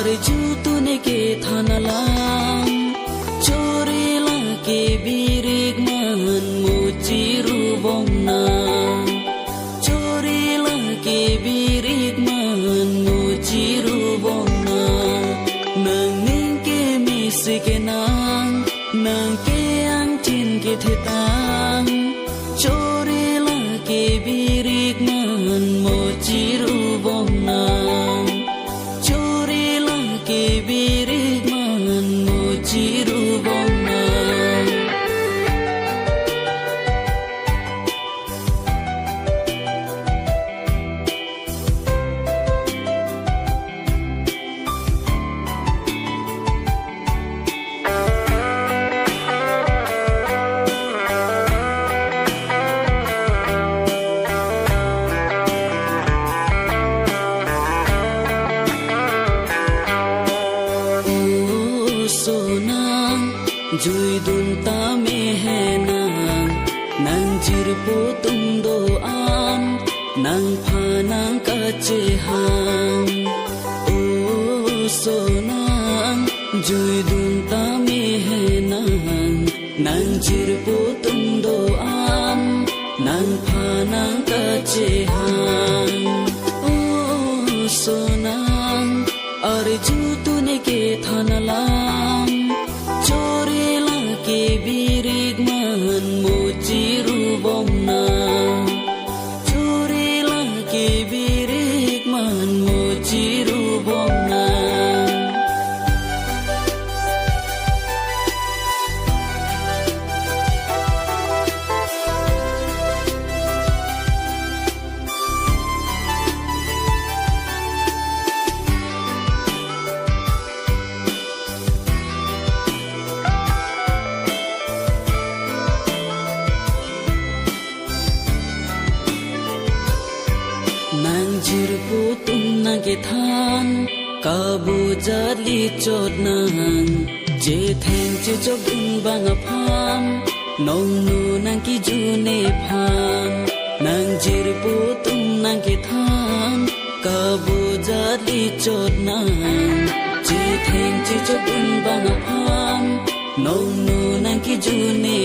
arju tune ke thanalam chorela ke birik man mujiru bomna chorela ke birik man mujiru bomna nang ning ke misike nang nang ke ang tin ke thetang chorela ke birik man mujiru bomna birik man mujiru bomna Jui dun ta me hai nang jirpo tum do am nang pha nang ka che hang o so nang jui dun ta me hai nang jirpo tum do am nang pha nang ka che hang o so nang arju tune ke thanalam chorela ke birik man mujiru bomna chorela ke birik man mujiru bomna jirpo tum na ke than kabu jali chot nang je theng che chok dun bang pham nong nu nang ki ju ne pham nang jirpo tum na ke than kabu jali chot nang je theng che chok dun bang pham nong nu nang ki ju ne